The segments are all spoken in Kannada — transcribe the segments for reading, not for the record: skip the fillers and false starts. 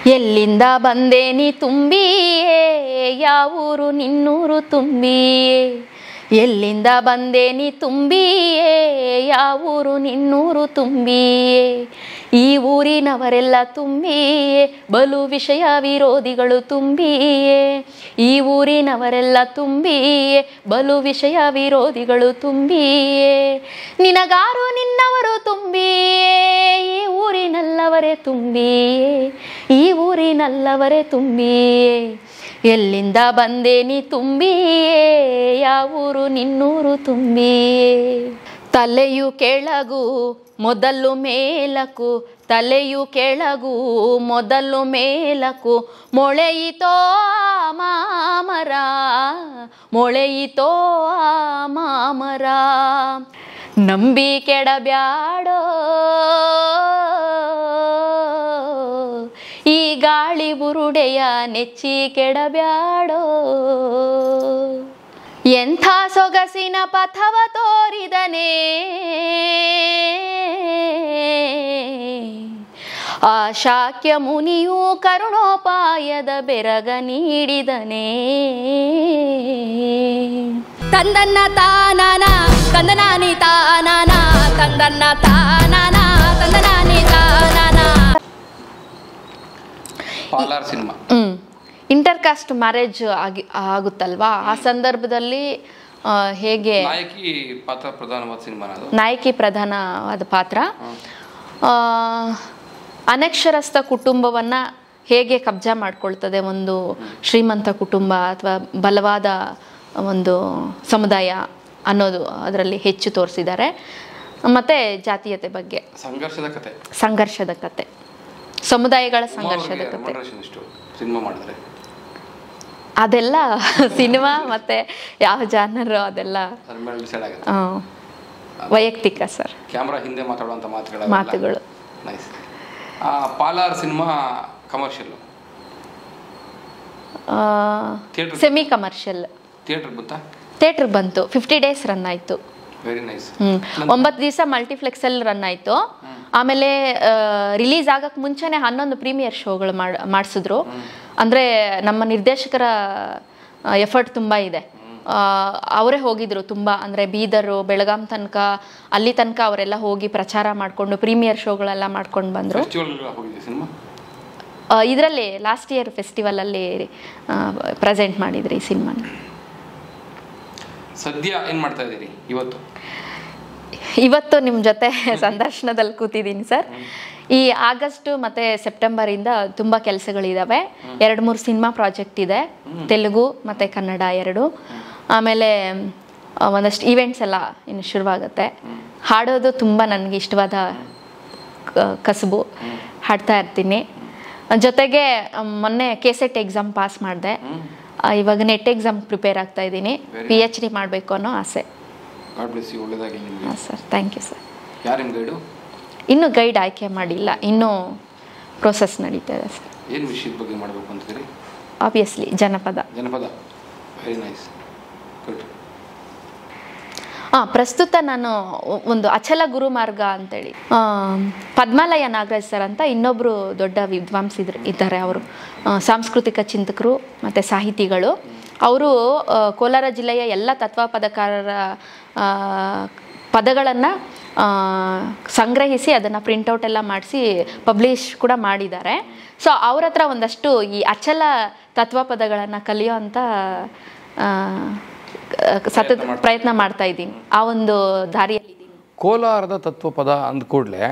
ಎಲ್ಲಿಂದ ಬಂದೆ ನೀ ತುಂಬಿಯೇ, ಯಾವೂರು ನಿನ್ನೂರು ತುಂಬಿಯೇ. ಎಲ್ಲಿಂದ ಬಂದೆ ನೀ ತುಂಬಿಯೇ, ಯಾವೂರು ನಿನ್ನೂರು ತುಂಬಿಯೇ. ಈ ಊರಿನವರೆಲ್ಲ ತುಂಬಿಯೇ, ಬಲು ವಿಷಯ ವಿರೋಧಿಗಳು ತುಂಬಿಯೇ. ಈ ಊರಿನವರೆಲ್ಲ ತುಂಬಿಯೇ, ಬಲು ವಿಷಯ ವಿರೋಧಿಗಳು ತುಂಬಿಯೇ. ನಿನಗಾರು ನಿನ್ನವರು ತುಂಬಿಯೇ, ಈ ಊರಿನಲ್ಲವರೇ ತುಂಬಿಯೇ. ಈ ಊರಿನಲ್ಲವರೇ ತುಂಬಿಯೇ. ಎಲ್ಲಿಂದ ಬಂದೆ ನೀ ತುಂಬಿಯೇ, ಯಾವೂರು ನಿನ್ನೂರು ತುಂಬಿಯೇ. ತಲೆಯು ಕೆಳಗು ಮೊದಲು ಮೇಲಕು, ತಲೆಯು ಕೆಳಗು ಮೊದಲು ಮೇಲಕು. ಮೊಳೆಯಿತೋ ಮಾಮರ, ಮೊಳೆಯಿತೋ ಮಾಮರ. ನಂಬಿ ಕೆಡಬ್ಯಾಡೋ ಈ ಗಾಳಿ ಬುರುಡೆಯ ನೆಚ್ಚಿ ಕೆಡಬ್ಯಾಡೋ. ಎಂಥ ಸೊಗಸಿನ ಪಥವ ತೋರಿದನೇ, ಆ ಶಾಕ್ಯ ಮುನಿಯು ಕರುಣೋಪಾಯದ ಬೆರಗ ನೀಡಿದನೇ. ತಂದನ್ನ ತಾನಾನ ತಂದನಾನಿ ತಾನಾನ, ತಂದನ್ನ ತಾನಾನ ತಂದನಾನಿ ತಾನಾನ. Palar cinema inter caste marriage ಆಗುತ್ತಲ್ವಾ, ಆ ಸಂದರ್ಭದಲ್ಲಿ ಹೇಗೆ ನಾಯಕಿ ಪಾತ್ರ ಪ್ರಧಾನವಾದ ಸಿನಿಮಾ, ನಾಯಕಿ ಪ್ರಧಾನವಾದ ಪಾತ್ರ. ಅನಕ್ಷರಸ್ಥ ಕುಟುಂಬವನ್ನು ಹೇಗೆ ಕಬ್ಜಾ ಮಾಡ್ಕೊಳ್ತದೆ ಒಂದು ಶ್ರೀಮಂತ ಕುಟುಂಬ ಅಥವಾ ಬಲವಾದ ಒಂದು ಸಮುದಾಯ ಅನ್ನೋದು ಅದರಲ್ಲಿ ಹೆಚ್ಚು ತೋರಿಸಿದ್ದಾರೆ. ಮತ್ತು ಜಾತೀಯತೆ ಬಗ್ಗೆ ಸಂಘರ್ಷದ ಕತೆ, ಸಮುದಾಯಗಳ ಸಂಘರ್ಷದ ಕತೆ, ಅದೆಲ್ಲ ಸಿನಿಮಾ ಮತ್ತು ಯಾವ ಜಾನರ್ ಅದೆಲ್ಲ ವೈಯಕ್ತಿಕ ಸರ್. ಕ್ಯಾಮ್ರಾ ಹಿಂದೆ ಮಾತಾಡುವಂಥ ಮಾತುಗಳು. Palar cinema commercial, semi commercial. Theatre ಬಂತು, 50 days ರನ್ ಆಯಿತು. 9 ದಿವಸ ಮಲ್ಟಿಪ್ಲೆಕ್ಸಲ್ಲಿ ರನ್ ಆಯಿತು. ಆಮೇಲೆ ರಿಲೀಸ್ ಆಗಕ್ಕೆ ಮುಂಚೆನೇ 11 ಪ್ರೀಮಿಯರ್ ಶೋಗಳು ಮಾಡಿಸಿದ್ರು. ಅಂದರೆ ನಮ್ಮ ನಿರ್ದೇಶಕರ ಎಫರ್ಟ್ ತುಂಬ ಇದೆ. ಅವರೇ ಹೋಗಿದ್ರು ತುಂಬ, ಅಂದರೆ ಬೀದರು ಬೆಳಗಾಂ ತನಕ, ಅಲ್ಲಿ ತನಕ ಅವರೆಲ್ಲ ಹೋಗಿ ಪ್ರಚಾರ ಮಾಡಿಕೊಂಡು ಪ್ರೀಮಿಯರ್ ಶೋಗಳೆಲ್ಲ ಮಾಡ್ಕೊಂಡು ಬಂದರು. ಇದರಲ್ಲಿ ಲಾಸ್ಟ್ ಇಯರ್ ಫೆಸ್ಟಿವಲಲ್ಲಿ ಪ್ರೆಸೆಂಟ್ ಮಾಡಿದ್ರಿ ಈ ಸಿನಿಮಾನ. ಸದ್ಯ ಏನು ಮಾಡ್ತಾ ಇದ್ದೀರಿ ಇವತ್ತು ನಿಮ್ಮ ಜೊತೆ ಸಂದರ್ಶನದಲ್ಲಿ ಕೂತಿದ್ದೀನಿ ಸರ್. ಈ ಆಗಸ್ಟ್ ಮತ್ತು ಸೆಪ್ಟೆಂಬರಿಂದ ತುಂಬ ಕೆಲಸಗಳಿದ್ದಾವೆ. 2-3 ಸಿನಿಮಾ ಪ್ರಾಜೆಕ್ಟ್ ಇದೆ, ತೆಲುಗು ಮತ್ತು ಕನ್ನಡ 2. ಆಮೇಲೆ ಒಂದಷ್ಟು ಈವೆಂಟ್ಸ್ ಎಲ್ಲ ಇನ್ನು ಶುರುವಾಗುತ್ತೆ. ಹಾಡೋದು ತುಂಬ ನನಗೆ ಇಷ್ಟವಾದ ಕಸುಬು, ಹಾಡ್ತಾ ಇರ್ತೀನಿ. ಜೊತೆಗೆ ಮೊನ್ನೆ KCET ಎಕ್ಸಾಮ್ ಪಾಸ್ ಮಾಡಿದೆ. ಇವಾಗ ನೆಟ್ ಎಕ್ಸಾಮ್ ಪ್ರಿಪೇರ್ ಆಗ್ತಾ ಇದ್ದೀನಿ. PhD ಮಾಡಬೇಕು ಅನ್ನೋ ಆಸೆ. ಹಾಂ ಸರ್, ಥ್ಯಾಂಕ್ ಯು ಸರ್. ಇನ್ನೂ ಗೈಡ್ ಆಯ್ಕೆ ಮಾಡಿಲ್ಲ, ಇನ್ನೂ ಪ್ರೋಸೆಸ್ ನಡೀತಾ ಇದೆ ಸರ್. ಏನು ವಿಷಯದ ಬಗ್ಗೆ ಮಾಡಬೇಕು ಅಂತಿದ್ದೀರಿ? ಆಬ್ವಿಯಸ್ಲಿ ಜನಪದ. Very nice, good. ಪ್ರಸ್ತುತ ನಾನು ಒಂದು ಅಚಲ ಗುರುಮಾರ್ಗ ಅಂತೇಳಿ, ಪದ್ಮಾಲಯ ನಾಗರಾಜ್ ಸರ್ ಅಂತ ಇನ್ನೊಬ್ಬರು ದೊಡ್ಡ ವಿದ್ವಾಂಸಿದ್ರು ಇದ್ದಾರೆ. ಅವರು ಸಾಂಸ್ಕೃತಿಕ ಚಿಂತಕರು ಮತ್ತು ಸಾಹಿತಿಗಳು. ಅವರು ಕೋಲಾರ ಜಿಲ್ಲೆಯ ಎಲ್ಲ ತತ್ವಪದಕಾರರ ಪದಗಳನ್ನು ಸಂಗ್ರಹಿಸಿ ಅದನ್ನು ಪ್ರಿಂಟೌಟ್ ಎಲ್ಲ ಮಾಡಿಸಿ ಪಬ್ಲಿಷ್ ಕೂಡ ಮಾಡಿದ್ದಾರೆ. ಸೊ ಅವ್ರ ಹತ್ರ ಒಂದಷ್ಟು ಈ ಅಚಲ ತತ್ವಪದಗಳನ್ನು ಕಲಿಯೋಂಥ ಸತತ ಪ್ರಯತ್ನ ಮಾಡ್ತಾ ಇದ್ದೀನಿ. ಆ ಒಂದು ದಾರಿಯಲ್ಲಿ ಕೋಲಾರದ ತತ್ವಪದ ಅಂದ ಕೂಡಲೇ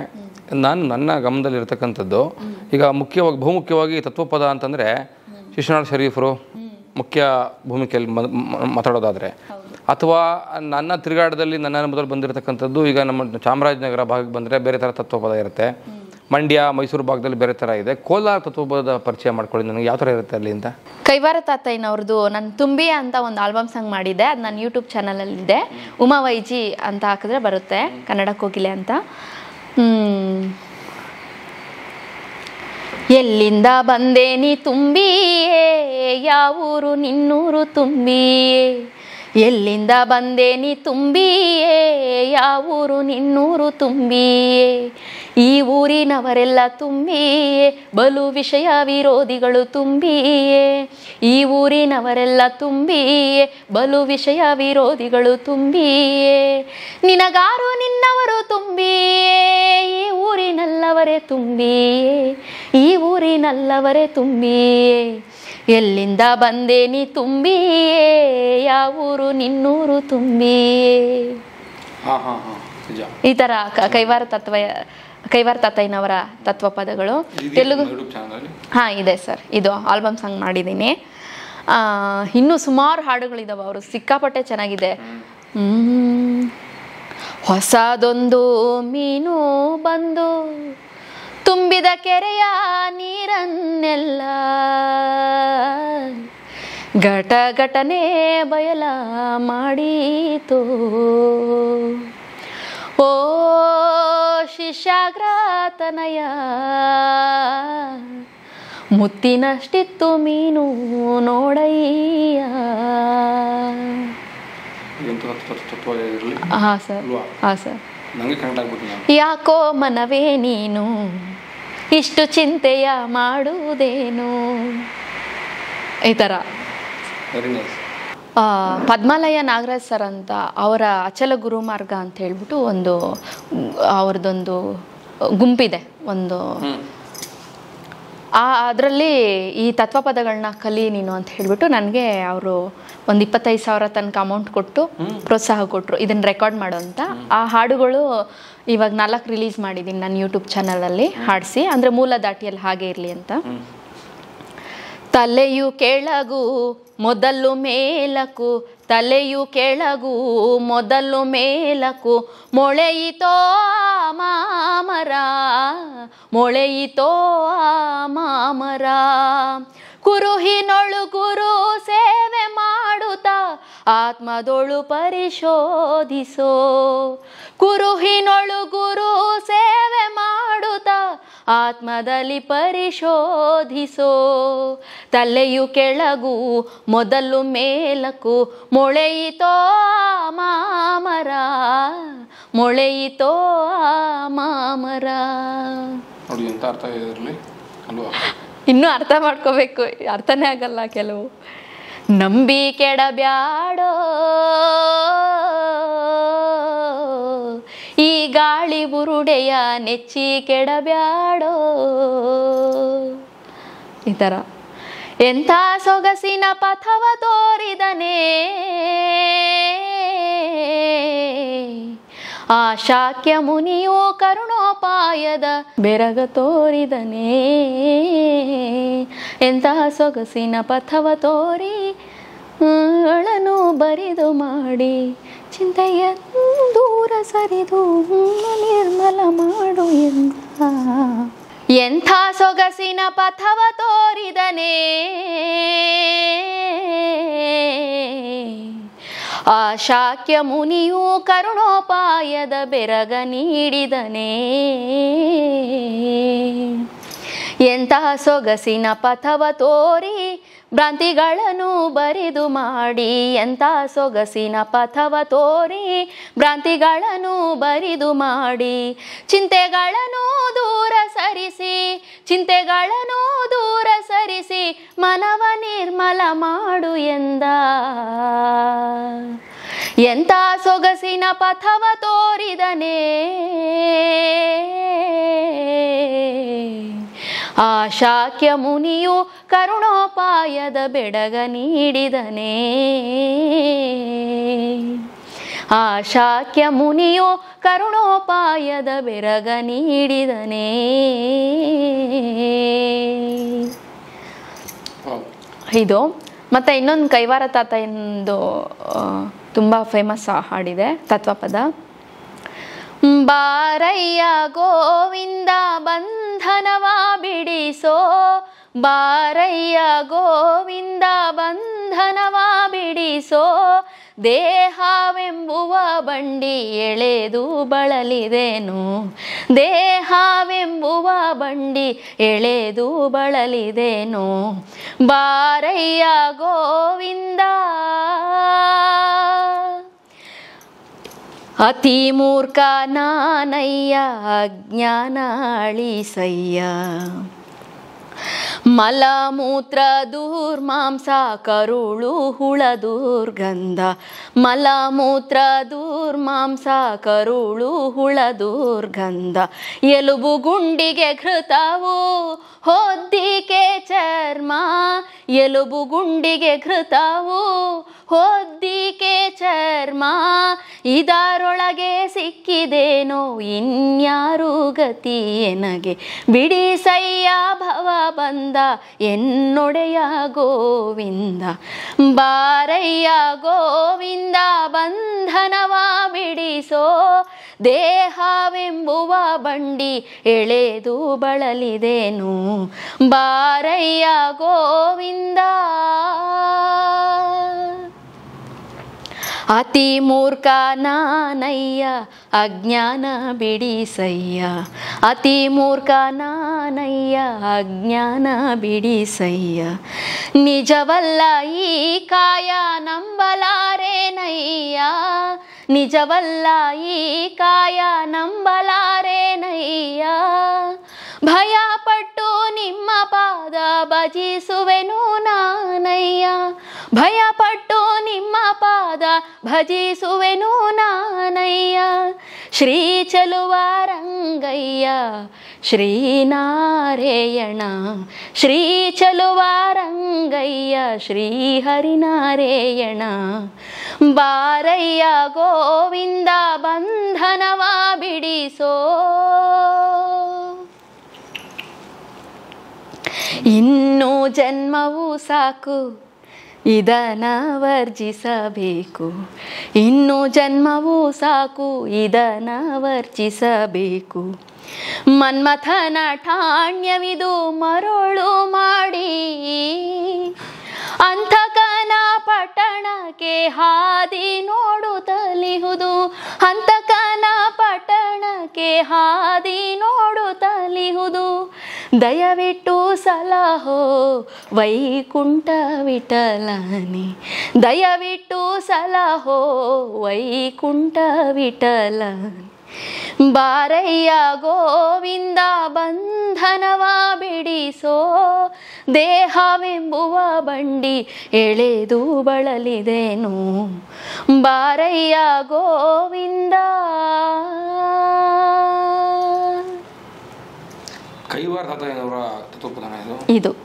ನನ್ನ ಗಮನದಲ್ಲಿರ್ತಕ್ಕಂಥದ್ದು, ಈಗ ಬಹುಮುಖ್ಯವಾಗಿ ತತ್ವಪದ ಅಂತಂದರೆ ಶಿಶುನಾಳ್ ಶರೀಫರು ಮುಖ್ಯ ಭೂಮಿಕೆಯಲ್ಲಿ ಮಾತಾಡೋದಾದರೆ, ಅಥವಾ ನನ್ನ ತಿರುಗಾಟದಲ್ಲಿ ನನ್ನ ಅನುಭವದಲ್ಲಿ ಬಂದಿರತಕ್ಕಂಥದ್ದು, ಈಗ ನಮ್ಮ ಚಾಮರಾಜನಗರ ಭಾಗಕ್ಕೆ ಬಂದರೆ ಬೇರೆ ಥರ ತತ್ವಪದ ಇರುತ್ತೆ, ಮಂಡ್ಯ ಮೈಸೂರು ಭಾಗದಲ್ಲಿ ಬೇರೆ ಥರ ಇದೆ. ಕೋಲಾರ ತತ್ವಪದ ಪರಿಚಯ ಮಾಡ್ಕೊಳ್ಳಿ ನನಗೆ, ಯಾವ ಥರ ಇರುತ್ತೆ ಅಲ್ಲಿ ಅಂತ. ಕೈವಾರ ತಾತಯ್ಯನವ್ರದ್ದು ನಾನು ತುಂಬಿ ಅಂತ ಒಂದು ಆಲ್ಬಮ್ ಸಾಂಗ್ ಮಾಡಿದ್ದೆ, ಅದು ನನ್ನ ಯೂಟ್ಯೂಬ್ ಚಾನಲಲ್ಲಿದೆ. ಉಮಾ ವೈಜಿ ಅಂತ ಹಾಕಿದ್ರೆ ಬರುತ್ತೆ, ಕನ್ನಡ ಕೋಗಿಲೆ ಅಂತ. ಎಲ್ಲಿಂದ ಬಂದೆ ನೀ ತುಂಬಿಯೇ, ಯಾವೂರು ನಿನ್ನೂರು ತುಂಬಿಯೇ. ಎಲ್ಲಿಂದ ಬಂದೆ ನೀ ತುಂಬಿಯೇ, ಯಾವೂರು ನಿನ್ನೂರು ತುಂಬಿಯೇ, ಈ ಊರಿನವರೆಲ್ಲ ತುಂಬಿಯೇ, ಬಲು ವಿಷಯ ವಿರೋಧಿಗಳು ತುಂಬಿಯೇ, ಈ ಊರಿನವರೆಲ್ಲ ತುಂಬಿಯೇ, ಬಲು ವಿಷಯ ವಿರೋಧಿಗಳು ತುಂಬಿಯೇ, ನಿನಗಾರು ನಿನ್ನವರು ತುಂಬಿಯೇ, ಈ ಊರಿನಲ್ಲವರೇ ತುಂಬಿಯೇ, ಈ ಊರಿನಲ್ಲವರೇ ತುಂಬಿಯೇ, ಎಲ್ಲಿಂದ ಬಂದೆ ನೀ ತುಂಬಿಯೇ, ಯಾವೂರು ನಿನ್ನೂರು ತುಂಬಿಯೇ. ಈ ಥರ ಕೈವಾರ ತಾತಯ್ಯನವರ ತತ್ವ ಪದಗಳು ತೆಲುಗು. ಹಾಂ ಇದೆ ಸರ್, ಇದು ಆಲ್ಬಮ್ ಸಾಂಗ್ ಮಾಡಿದ್ದೀನಿ. ಇನ್ನೂ ಸುಮಾರು ಹಾಡುಗಳಿದಾವೆ, ಅವರು ಸಿಕ್ಕಾಪಟ್ಟೆ ಚೆನ್ನಾಗಿದೆ. ಹೊಸದೊಂದು ಮೀನು ಬಂದು ತುಂಬಿದ ಕೆರೆಯ ನೀರನ್ನೆಲ್ಲ ಘಟನೆ ಬಯಲ ಮಾಡೀತು. ಓ ಶಿಷ್ಯಾಗ್ರತನಯ ಮುತ್ತಿನಷ್ಟಿತ್ತು ಮೀನು ನೋಡಯ್ಯ. ಹಾಂ ಸರ್, ಹಾಂ ಸರ್. ಯಾಕೋ ಮನವೇ ನೀನು ಇಷ್ಟು ಚಿಂತೆಯ ಮಾಡುವುದೇನು, ಈ ಥರ. ಪದ್ಮಾಲಯ ನಾಗರಾಜ್ ಸರ್ ಅಂತ, ಅವರ ಅಚಲ ಗುರುಮಾರ್ಗ ಅಂತ ಹೇಳ್ಬಿಟ್ಟು ಒಂದು ಅವ್ರದ್ದೊಂದು ಗುಂಪಿದೆ ಒಂದು. ಅದರಲ್ಲಿ ಈ ತತ್ವಪದಗಳನ್ನ ಕಲಿ ನೀನು ಅಂತ ಹೇಳ್ಬಿಟ್ಟು ನನಗೆ ಅವರು ಒಂದು 25,000 ತನಕ ಅಮೌಂಟ್ ಕೊಟ್ಟು ಪ್ರೋತ್ಸಾಹ ಕೊಟ್ಟರು ಇದನ್ನು ರೆಕಾರ್ಡ್ ಮಾಡೋ ಅಂತ. ಆ ಹಾಡುಗಳು ಇವಾಗ 4 ರಿಲೀಸ್ ಮಾಡಿದ್ದೀನಿ ನನ್ನ ಯೂಟ್ಯೂಬ್ ಚಾನಲಲ್ಲಿ ಹಾಡಿಸಿ, ಅಂದರೆ ಮೂಲ ದಾಟಿಯಲ್ಲಿ ಹಾಗೆ ಇರಲಿ ಅಂತ. ತಲೆಯು ಕೆಳಗು ಮೊದಲು ಮೇಲಕು, ತಲೆಯು ಕೆಳಗು ಮೊದಲು ಮೇಲಕು, ಮೊಳೆಯಿತೋ ಮಾಮರ, ಮೊಳೆಯಿತೋ ಮಾಮರ, ಕುರುಹಿನೊಳು ಗುರು ಸೇವೆ ಮಾಡುತ್ತಾ ಆತ್ಮದೊಳು ಪರಿಶೋಧಿಸೋ, ಕುರುಹಿನೊಳು ಗುರು ಸೇವೆ ಮಾಡುತ್ತಾ ಆತ್ಮದಲ್ಲಿ ಪರಿಶೋಧಿಸೋ, ತಲೆಯು ಕೆಳಗು ಮೊದಲು ಮೇಲಕು, ಮೊಳೆಯಿತೋ ಮಾಮರ, ಮೊಳೆಯಿತೋ ಮಾಮರ. ಇನ್ನೂ ಅರ್ಥ ಮಾಡ್ಕೋಬೇಕು, ಅರ್ಥನೇ ಆಗಲ್ಲ ಕೆಲವು. ನಂಬಿ ಕೆಡಬ್ಯಾಡೋ ಈ ಗಾಳಿ ಬುರುಡೆಯ ನೆಚ್ಚಿ ಕೆಡಬ್ಯಾಡೋ, ಈ ಥರ. ಎಂಥ ಸೊಗಸಿನ ಪಥವ ತೋರಿದನೇ ಆ ಶಾಕ್ಯ ಮುನಿಯು ಕರುಣೋಪಾಯದ ಬೆರಗ ತೋರಿದನೇ, ಎಂತಹ ಸೊಗಸಿನ ಪಥವ ತೋರಿ ಗಳನ್ನು ಬರಿದು ಮಾಡಿ ಚಿಂತೆಯ ದೂರ ಸರಿದು ನಿರ್ಮಲ ಮಾಡು ಎಂದ. ಎಂಥ ಸೊಗಸಿನ ಪಥವ ತೋರಿದನೇ ಆ ಶಾಕ್ಯ ಮುನಿಯು ಕರುಣೋಪಾಯದ ಬೆರಗ ನೀಡಿದನೇ, ಎಂತಹ ಸೊಗಸಿನ ಪಥವ ತೋರಿ ಭ್ರಾಂತಿಗಳನ್ನು ಬರಿದು ಮಾಡಿ, ಎಂತಹ ಸೊಗಸಿನ ಪಥವ ತೋರಿ ಭ್ರಾಂತಿಗಳನ್ನು ಬರಿದು ಮಾಡಿ, ಚಿಂತೆಗಳನ್ನು ದೂರ ಸರಿಸಿ, ಚಿಂತೆಗಳನ್ನು ದೂರ ಸರಿಸಿ ಮನವ ನಿರ್ಮಲ ಮಾಡು ಎಂದ. ಎಂಥ ಸೊಗಸಿನ ಪಥವ ತೋರಿದನೇ ಆ ಶಾಕ್ಯ ಮುನಿಯು ಕರುಣೋಪಾಯದ ಬೆಡಗ ನೀಡಿದನೇ, ಆ ಶಾಕ್ಯ ಮುನಿಯು ಕರುಣೋಪಾಯದ ಬೆರಗ ನೀಡಿದನೇ. ಇದು ಮತ್ತು ಇನ್ನೊಂದು ಕೈವಾರ ತಾತಯ್ಯಂದು ತುಂಬ ಫೇಮಸ್ ಹಾಡಿದೆ ತತ್ವಪದ. ಬಾರಯ್ಯ ಗೋವಿಂದ ಬಂಧನವ ಬಿಡಿಸೋ, ಬಾರಯ್ಯ ಗೋವಿಂದ ಬಂಧನವ ಬಿಡಿಸೋ, ದೇಹವೆಂಬುವ ಬಂಡಿ ಎಳೆದು ಬಳಲಿದೆನು, ದೇಹವೆಂಬುವ ಬಂಡಿ ಎಳೆದು ಬಳಲಿದೆನು, ಬಾರಯ್ಯ ಗೋವಿಂದ ಅತಿ ಮೂರ್ಖ ನಾನಯ್ಯ ಅಜ್ಞಾನ ಅಳಿಸಯ್ಯ. ಮಲಮೂತ್ರ ದುರ್ಮಾಂಸ ಕರುಳು ಹುಳ ದುರ್ಗಂಧ. ಮಲಮೂತ್ರ ದುರ್ಮಾಂಸ ಕರುಳು ಹುಳ ದುರ್ಗಂಧ. ಎಲುಬು ಗುಂಡಿಗೆ ಘೃತವು ಹೊದ್ದಿಕೆ ಚರ್ಮ. ಎಲುಬು ಗುಂಡಿಗೆ ಘೃತವು ಹೊದ್ದಿಕೆ ಚರ್ಮ. ಇದರೊಳಗೆ ಸಿಕ್ಕಿದೇನೋ ಇನ್ಯಾರು ಗತಿ ಎನಗೆ. ಬಿಡಿಸಯ್ಯ ಭವ ಬಂದ ಎನ್ನೊಡೆಯ ಗೋವಿಂದ. ಬಾರಯ್ಯ ಗೋವಿಂದ ಬಂಧನವ ಬಿಡಿಸೋ. ದೇಹವೆಂಬುವ ಬಂಡಿ ಎಳೆದು ಬಳಲಿದೇನು. ಬಾರಯ್ಯ ಗೋವಿಂದ. ಅತಿ ಮೂರ್ಖ ನಾನಯ್ಯ ಅಜ್ಞಾನ ಬಿಡಿಸಯ್ಯ. ಅತಿ ಮೂರ್ಖ ನಾನಯ್ಯ ಅಜ್ಞಾನ ಬಿಡಿಸಯ್ಯ. ನಿಜವಲ್ಲ ಈ ಕಾಯ ನಂಬಲಾರೇನಯ್ಯ. ನಿಜವಲ್ಲ ಈ ಕಾಯ ನಂಬಲಾರೇನಯ್ಯ. ಭಯಪಟ್ಟು ನಿಮ್ಮ ಪಾದ ಭಜಿಸುವೆನು ನಾನಯ್ಯ. ಭಯಪಟ್ಟು ನಿಮ್ಮ ಪಾದ ಭಜಿಸುವೆನು ನಾನಯ್ಯ. ಶ್ರೀ ಚಲುವ ರಂಗಯ್ಯ ಶ್ರೀನಾರಾಯಣ. ಶ್ರೀ ಚಲುವ ರಂಗಯ್ಯ ಶ್ರೀ ಹರಿನಾರಾಯಣ. ಬಾರಯ್ಯ ಗೋವಿಂದ ಬಂಧನವ ಬಿಡಿಸೋ. ಇನ್ನು ಜನ್ಮವು ಸಾಕು ಇದನ ವರ್ಜಿಸಬೇಕು. ಇನ್ನು ಜನ್ಮವು ಸಾಕು ಇದನ ವರ್ಜಿಸಬೇಕು. ಮನ್ಮಥನ ಠಾಣ್ಯವಿದು ಮರುಳು ಮಾಡಿ. ಅಂತಕನ ಪಟ್ಟಣಕ್ಕೆ ಹಾದಿ ನೋಡುತ್ತಲಿಹುದು. ಅಂತಕನ ಪಟ್ಟಣಕ್ಕೆ ಹಾದಿ ನೋಡುತ್ತಲಿಹುದು. ದಯವಿಟ್ಟು ಸಲಹೋ ವೈಕುಂಠ ವಿಠಲನೆ. ದಯವಿಟ್ಟು ಸಲಹೋ ವೈಕುಂಠ ವಿಠಲನೆ. ಬಾರಯ್ಯ ಗೋವಿಂದ ಬಂಧನವ ಬಿಡಿಸೋ. ದೇಹವೆಂಬುವ ಬಂಡಿ ಎಳೆದು ಬಳಲಿದೇನು. ಬಾರಯ್ಯ ಗೋವಿಂದ. ಕೈವಾರ ತಾತಯ್ಯನವರ ತತ್ವಪದಾನ ಇದು.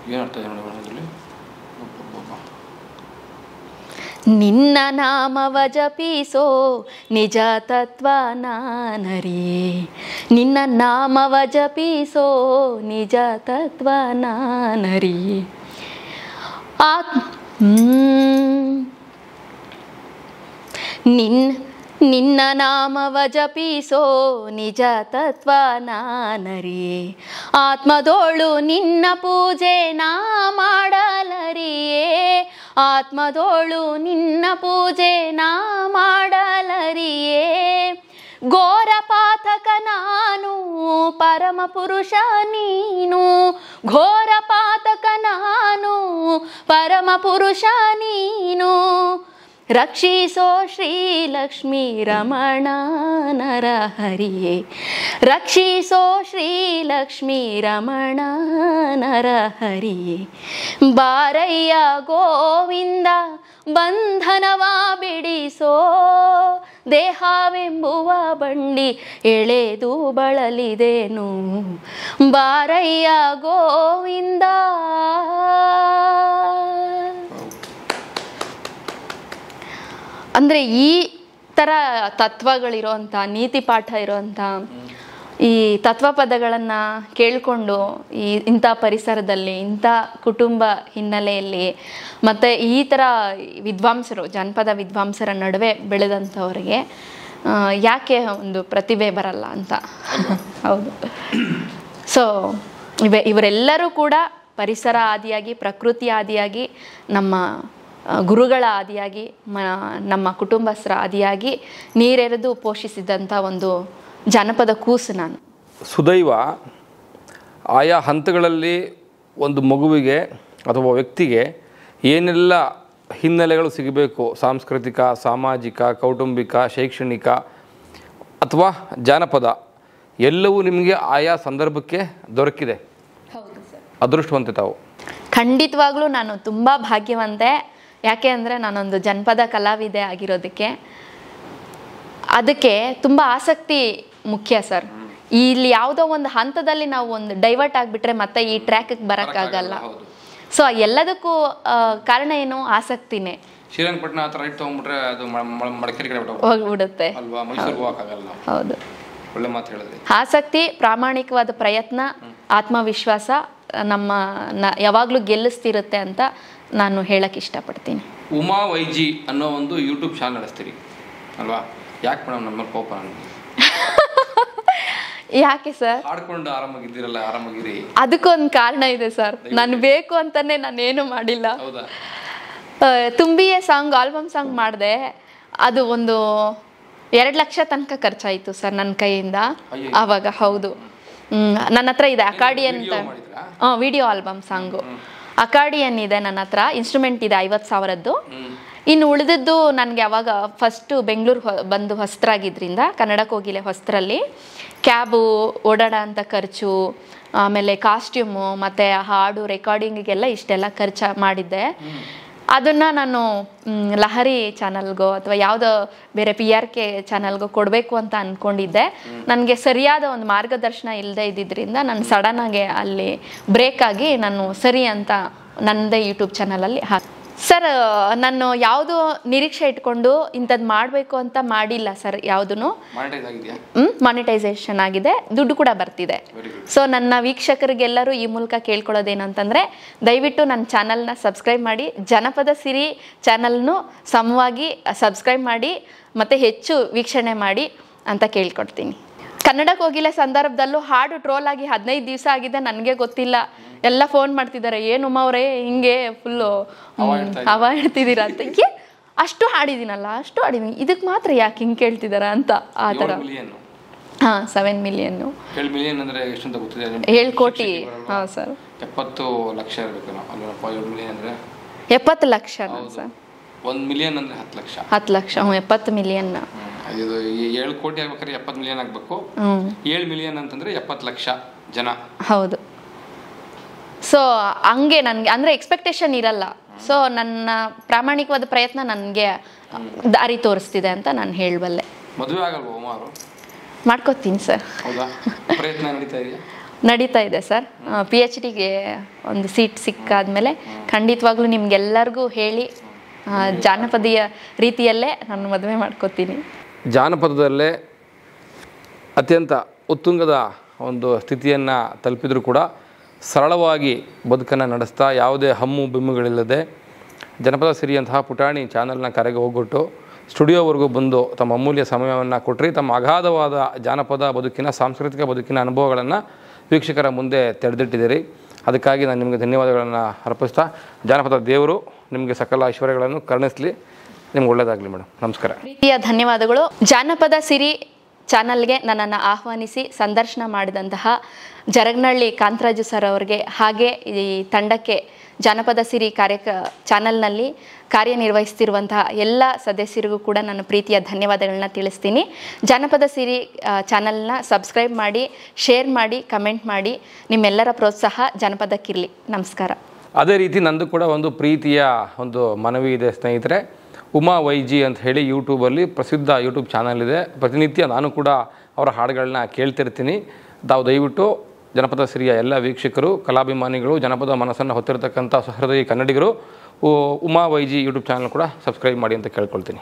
ಏನರ್ಥ ಇದೆ ನೋಡಿ. ನಿನ್ನ ನಾಮವ ಜಪಿಸೋ ನಿಜ ತತ್ವ ನಾನರಿಯೇ. ನಿನ್ನ ನಾಮವ ಜಪಿಸೋ ನಿಜ ತತ್ವ ನಾನರಿಯೇ. ನಿನ್ನ ನಾಮವ ಜಪಿಸೋ ನಿಜ ತತ್ವ ನಾನರಿಯೇ. ಆತ್ಮದೋಳು ನಿನ್ನ ಪೂಜೆ ನಾ ಮಾಡಲರಿಯೇ. ಆತ್ಮದೋಳು ನಿನ್ನ ಪೂಜೆ ನಾ ಮಾಡಲರಿಯೇ. ಘೋರ ಪಾತಕ ನಾನು ಪರಮ ಪುರುಷ ನೀನು. ಘೋರ ಪಾತಕ ನಾನು ಪರಮ ಪುರುಷ ನೀನು. ರಕ್ಷಿಸೋ ಶ್ರೀಲಕ್ಷ್ಮೀ ರಮಣ ನರಹರಿಯೇ. ರಕ್ಷಿಸೋ ಶ್ರೀಲಕ್ಷ್ಮೀ ರಮಣ ನರಹರಿಯೇ. ಬಾರಯ್ಯ ಗೋವಿಂದ ಬಂಧನವ ಬಿಡಿಸೋ. ದೇಹವೆಂಬುವ ಬಂಡಿ ಎಳೆದು ಬಳಲಿದೇನು. ಬಾರಯ್ಯ ಗೋವಿಂದ. ಅಂದರೆ ಈ ಥರ ತತ್ವಗಳಿರೋಂಥ ನೀತಿ ಪಾಠ ಇರೋಂಥ ಈ ತತ್ವಪದಗಳನ್ನು ಕೇಳಿಕೊಂಡು ಇಂಥ ಪರಿಸರದಲ್ಲಿ ಇಂಥ ಕುಟುಂಬ ಹಿನ್ನೆಲೆಯಲ್ಲಿ ಮತ್ತು ಈ ಥರ ವಿದ್ವಾಂಸರು ಜನಪದ ವಿದ್ವಾಂಸರ ನಡುವೆ ಬೆಳೆದಂಥವ್ರಿಗೆ ಯಾಕೆ ಒಂದು ಪ್ರತಿಭೆ ಬರಲ್ಲ ಅಂತ. ಹೌದು. ಸೊ ಇವರೆಲ್ಲರೂ ಕೂಡ ಪರಿಸರ ಆದಿಯಾಗಿ ಪ್ರಕೃತಿ ಆದಿಯಾಗಿ ನಮ್ಮ ಗುರುಗಳ ಆದಿಯಾಗಿ ನಮ್ಮ ಕುಟುಂಬಸ್ಥರ ಆದಿಯಾಗಿ ನೀರೆರೆದು ಪೋಷಿಸಿದಂಥ ಒಂದು ಜಾನಪದ ಕೂಸು ನಾನು. ಸುದೈವ ಆಯಾ ಹಂತಗಳಲ್ಲಿ ಒಂದು ಮಗುವಿಗೆ ಅಥವಾ ವ್ಯಕ್ತಿಗೆ ಏನೆಲ್ಲ ಹಿನ್ನೆಲೆಗಳು ಸಿಗಬೇಕು, ಸಾಂಸ್ಕೃತಿಕ, ಸಾಮಾಜಿಕ, ಕೌಟುಂಬಿಕ, ಶೈಕ್ಷಣಿಕ ಅಥವಾ ಜಾನಪದ ಎಲ್ಲವೂ ನಿಮಗೆ ಆಯಾ ಸಂದರ್ಭಕ್ಕೆ ದೊರಕಿದೆ. ಅದೃಷ್ಟವಂತೆ ತಾವು. ಖಂಡಿತವಾಗ್ಲೂ ನಾನು ತುಂಬ ಭಾಗ್ಯವಂತೆ. ಯಾಕೆ ಅಂದರೆ ನಾನೊಂದು ಜನಪದ ಕಲಾವಿದೆ ಆಗಿರೋದಕ್ಕೆ ಅದಕ್ಕೆ ತುಂಬ ಆಸಕ್ತಿ ಮುಖ್ಯ ಸರ್. ಇಲ್ಲಿ ಯಾವುದೋ ಒಂದು ಹಂತದಲ್ಲಿ ನಾವು ಒಂದು ಡೈವರ್ಟ್ ಆಗಿಬಿಟ್ರೆ ಮತ್ತೆ ಈ ಟ್ರ್ಯಾಕಿಗೆ ಬರೋಕ್ಕಾಗಲ್ಲ. ಸೊ ಎಲ್ಲದಕ್ಕೂ ಕಾರಣ ಏನು? ಆಸಕ್ತಿನೇ. ಶ್ರೀರಂಗಪಟ್ಟಣ ಆ ಥರ ರೈಟ್ ತೊಗೊಂಡ್ಬಿಟ್ರೆ ಅದು ಮಡಿಕೇರಿ ಕಡೆ ಹೋಗ್ಬಿಡುತ್ತೆ ಅಲ್ವಾ, ಮೈಸೂರಿಗೆ ಹೋಗೋಕ್ಕಾಗಲ್ಲ. ಹೌದು, ಒಳ್ಳೆ ಮಾತು ಹೇಳಿದ್ರಿ. ಆಸಕ್ತಿ, ಪ್ರಾಮಾಣಿಕವಾದ ಪ್ರಯತ್ನ, ಆತ್ಮವಿಶ್ವಾಸ ನಮ್ಮ ಯಾವಾಗಲೂ ಗೆಲ್ಲಿಸ್ತಿರುತ್ತೆ ಅಂತ ನಾನು ಹೇಳಕ್ಕೆ ಇಷ್ಟಪಡ್ತೀನಿ. ಉಮಾ ವೈಜಿ ಅನ್ನೋ ಒಂದು ಯೂಟ್ಯೂಬ್ ಚಾನಲ್ ನಡೆಸ್ತೀರಿ ಅಲ್ವಾ? ಯಾಕೆ ಮೇಡಮ್ ನಮ್ಮ ಕೋಪ? ಯಾಕೆ ಸರ್? ಹಾಡ್ಕೊಂಡು ಆರಾಮಾಗಿದ್ದೀರಲ್ಲ, ಆರಾಮಾಗಿರಿ. ಅದಕ್ಕೊಂದು ಕಾರಣ ಇದೆ ಸರ್. ನಾನು ಬೇಕು ಅಂತಾನೆ ನಾನೇನು ಮಾಡಿಲ್ಲ. ಹೌದಾ? ತುಂಬಿಯೇ ಸಾಂಗ್, ಆಲ್ಬಮ್ ಸಾಂಗ್ ಮಾಡಿದೆ. ಅದು ಒಂದು 2 ಲಕ್ಷ ತನಕ ಖರ್ಚಾಯಿತು ಸರ್ ನನ್ನ ಕೈಯಿಂದ ಆವಾಗ. ಹೌದು, ನನ್ನ ಹತ್ರ ಇದೆ ಅಕಾರ್ಡಿಯನ್ ಅಂತ. ವಿಡಿಯೋ ಆಲ್ಬಮ್ ಸಾಂಗು ಅಕಾರ್ಡಿಯನ್ ಇದೆ ನನ್ನ ಹತ್ರ. ಇನ್ಸ್ಟ್ರೂಮೆಂಟ್ ಇದೆ 50,000ದ್ದು. ಇನ್ನು ಉಳಿದದ್ದು ನನಗೆ ಅವಾಗ ಫಸ್ಟು ಬೆಂಗಳೂರು ಬಂದು ಹೊಸರಾಗಿದ್ದರಿಂದ ಕನ್ನಡಕ್ಕೆ ಹೋಗಿಲ್ಲ. ಹೊಸರಲ್ಲಿ ಕ್ಯಾಬು, ಓಡಾಡೋ ಅಂಥ ಖರ್ಚು, ಆಮೇಲೆ ಕಾಸ್ಟ್ಯೂಮು ಮತ್ತು ಹಾಡು ರೆಕಾರ್ಡಿಂಗಿಗೆಲ್ಲ ಇಷ್ಟೆಲ್ಲ ಖರ್ಚು ಮಾಡಿದ್ದೆ. ಅದನ್ನು ನಾನು ಲಹರಿ ಚಾನಲ್ಗೋ ಅಥವಾ ಯಾವುದೋ ಬೇರೆ PRK ಚಾನಲ್ಗೋ ಕೊಡಬೇಕು ಅಂತ ಅಂದ್ಕೊಂಡಿದ್ದೆ. ನನಗೆ ಸರಿಯಾದ ಒಂದು ಮಾರ್ಗದರ್ಶನ ಇಲ್ಲದೆ ಇದ್ದಿದ್ದರಿಂದ ನಾನು ಸಡನ್ನಾಗಿ ಅಲ್ಲಿ ಬ್ರೇಕ್ ಆಗಿ ನಾನು ಸರಿ ಅಂತ ನನ್ನದೇ ಯೂಟ್ಯೂಬ್ ಚಾನಲಲ್ಲಿ ಸರ್, ನಾನು ಯಾವುದೋ ನಿರೀಕ್ಷೆ ಇಟ್ಕೊಂಡು ಇಂಥದ್ದು ಮಾಡಬೇಕು ಅಂತ ಮಾಡಿಲ್ಲ ಸರ್. ಯಾವುದೂ ಮಾನಿಟೈಸೇಷನ್ ಆಗಿದೆ, ದುಡ್ಡು ಕೂಡ ಬರ್ತಿದೆ. ಸೊ ನನ್ನ ವೀಕ್ಷಕರಿಗೆಲ್ಲರೂ ಈ ಮೂಲಕ ಕೇಳ್ಕೊಳ್ಳೋದೇನಂತಂದರೆ, ದಯವಿಟ್ಟು ನನ್ನ ಚಾನಲ್ನ ಸಬ್ಸ್ಕ್ರೈಬ್ ಮಾಡಿ, ಜನಪದ ಸಿರಿ ಚಾನಲ್ನು ಸಮವಾಗಿ ಸಬ್ಸ್ಕ್ರೈಬ್ ಮಾಡಿ ಮತ್ತು ಹೆಚ್ಚು ವೀಕ್ಷಣೆ ಮಾಡಿ ಅಂತ ಕೇಳ್ಕೊಡ್ತೀನಿ. ಕನ್ನಡಕ್ಕೆ ಹೋಗಿಲ್ಲ ಸಂದರ್ಭದಲ್ಲೂ ಹಾಡು ಟ್ರೋಲ್ ಆಗಿ 15 ದಿವಸ ಆಗಿದೆ, ನನಗೆ ಗೊತ್ತಿಲ್ಲ. ಎಲ್ಲ ಫೋನ್ ಮಾಡ್ತಿದ್ದಾರೆ, ಏನು ಉಮಾ ಅವರೇ ಹಿಂಗೆ ಫುಲ್ಲು ಹವಾ ಇಡ್ತಿದ್ದೀರಾ ಅಂತ. ಅಷ್ಟು ಹಾಡಿದ್ದೀನಲ್ಲ, ಅಷ್ಟು ಹಾಡಿದ್ದೀನಿ, ಇದಕ್ಕೆ ಮಾತ್ರ ಯಾಕೆ ಹಿಂಗೆ ಕೇಳ್ತಿದ್ದಾರ ಅಂತ ಆ ಥರ. 7 ಮಿಲಿಯನ್ನು. 7 ಕೋಟಿ. ಹಾಂ ಸರ್. 70 ಲಕ್ಷ ಇರಬೇಕಲ್ಲ, 70 ಲಕ್ಷ ಸರ್. 1 ಮಿಲಿಯನ್ ಅಂದರೆ 10 ಲಕ್ಷ. 10 ಲಕ್ಷ, 70 ಮಿಲಿಯನ್. ಇದು 7 ಕೋಟಿ ಆಗ್ಬೇಕಾದ್ರೆ 70 ಮಿಲಿಯನ್ ಆಗಬೇಕು. 7 ಮಿಲಿಯನ್ ಅಂತಂದರೆ 70 ಲಕ್ಷ ಜನ. ಹೌದು. ಸೊ ಹಂಗೆ ನನಗೆ ಅಂದರೆ ಎಕ್ಸ್ಪೆಕ್ಟೇಷನ್ ಇರಲ್ಲ. ಸೊ ನನ್ನ ಪ್ರಾಮಾಣಿಕವಾದ ಪ್ರಯತ್ನ ನನಗೆ ದಾರಿ ತೋರಿಸ್ತಿದೆ ಅಂತ ನಾನು ಹೇಳಬಲ್ಲೆ. ಮದುವೆ ಆಗಲ್ವಾ ಉಮಾರು? ಮಾಡ್ಕೋತೀನಿ ಸರ್. ಹೌದಾ? ಪ್ರಯತ್ನ ನಡೀತಾ ಇದೆಯಾ? ನಡೀತಾ ಇದೆ ಸರ್. PhDಗೆ ಒಂದು ಸೀಟ್ ಸಿಕ್ಕಾದ್ಮೇಲೆ ಖಂಡಿತವಾಗ್ಲೂ ನಿಮ್ಗೆಲ್ಲರಿಗೂ ಹೇಳಿ ಜಾನಪದೀಯ ರೀತಿಯಲ್ಲೇ ನಾನು ಮದುವೆ ಮಾಡ್ಕೋತೀನಿ. ಜಾನಪದದಲ್ಲೇ ಅತ್ಯಂತ ಉತ್ತುಂಗದ ಒಂದು ಸ್ಥಿತಿಯನ್ನು ತಲುಪಿದರೂ ಕೂಡ ಸರಳವಾಗಿ ಬದುಕನ್ನು ನಡೆಸ್ತಾ ಯಾವುದೇ ಹಮ್ಮು ಬಿಮ್ಮುಗಳಿಲ್ಲದೆ ಜನಪದ ಸಿರಿಯಂತಹ ಪುಟಾಣಿ ಚಾನಲ್ನ ಕರೆಗೆ ಹೋಗ್ಬಿಟ್ಟು ಸ್ಟುಡಿಯೋವರೆಗೂ ಬಂದು ತಮ್ಮ ಅಮೂಲ್ಯ ಸಮಯವನ್ನು ಕೊಟ್ಟರೆ ತಮ್ಮ ಅಗಾಧವಾದ ಜಾನಪದ ಬದುಕಿನ, ಸಾಂಸ್ಕೃತಿಕ ಬದುಕಿನ ಅನುಭವಗಳನ್ನು ವೀಕ್ಷಕರ ಮುಂದೆ ತೆರೆದಿಟ್ಟಿದ್ದೀರಿ. ಅದಕ್ಕಾಗಿ ನಾನು ನಿಮಗೆ ಧನ್ಯವಾದಗಳನ್ನು ಅರ್ಪಿಸ್ತಾ, ಜಾನಪದ ದೇವರು ನಿಮಗೆ ಸಕಲ ಐಶ್ವರ್ಯಗಳನ್ನು ಕರುಣಿಸಲಿ. ನಿಮ್ಗೆ ಒಳ್ಳೆಯದಾಗಲಿ ಮೇಡಮ್. ನಮಸ್ಕಾರ. ಪ್ರೀತಿಯ ಧನ್ಯವಾದಗಳು. ಜಾನಪದ ಸಿರಿ ಚಾನಲ್ಗೆ ನನ್ನನ್ನು ಆಹ್ವಾನಿಸಿ ಸಂದರ್ಶನ ಮಾಡಿದಂತಹ ಜರಗ್ನಹಳ್ಳಿ ಕಾಂತರಾಜು ಸರ್ ಅವರಿಗೆ, ಹಾಗೆ ಈ ತಂಡಕ್ಕೆ ಜಾನಪದ ಸಿರಿ ಚಾನಲ್ನಲ್ಲಿ ಕಾರ್ಯನಿರ್ವಹಿಸ್ತಿರುವಂತಹ ಎಲ್ಲ ಸದಸ್ಯರಿಗೂ ಕೂಡ ನಾನು ಪ್ರೀತಿಯ ಧನ್ಯವಾದಗಳನ್ನ ತಿಳಿಸ್ತೀನಿ. ಜಾನಪದ ಸಿರಿ ಚಾನಲ್ನ ಸಬ್ಸ್ಕ್ರೈಬ್ ಮಾಡಿ, ಶೇರ್ ಮಾಡಿ, ಕಮೆಂಟ್ ಮಾಡಿ. ನಿಮ್ಮೆಲ್ಲರ ಪ್ರೋತ್ಸಾಹ ಜನಪದಕ್ಕಿರಲಿ. ನಮಸ್ಕಾರ. ಅದೇ ರೀತಿ ನಂದು ಕೂಡ ಒಂದು ಪ್ರೀತಿಯ ಒಂದು ಮನವಿ ಇದೆ ಸ್ನೇಹಿತರೆ. ಉಮಾ ವೈಜಿ ಅಂತ ಹೇಳಿ ಯೂಟ್ಯೂಬಲ್ಲಿ ಪ್ರಸಿದ್ಧ ಯೂಟ್ಯೂಬ್ ಚಾನಲ್ ಇದೆ. ಪ್ರತಿನಿತ್ಯ ನಾನು ಕೂಡ ಅವರ ಹಾಡುಗಳನ್ನ ಕೇಳ್ತಿರ್ತೀನಿ. ತಾವು ದಯವಿಟ್ಟು ಜನಪದ ಸಿರಿಯ ಎಲ್ಲ ವೀಕ್ಷಕರು, ಕಲಾಭಿಮಾನಿಗಳು, ಜನಪದ ಮನಸ್ಸನ್ನು ಹೊತ್ತಿರತಕ್ಕಂಥ ಸಹೃದಯಿ ಕನ್ನಡಿಗರು ಉಮಾ ವೈಜಿ ಯೂಟ್ಯೂಬ್ ಚಾನಲ್ ಕೂಡ ಸಬ್ಸ್ಕ್ರೈಬ್ ಮಾಡಿ ಅಂತ ಕೇಳ್ಕೊಳ್ತೀನಿ.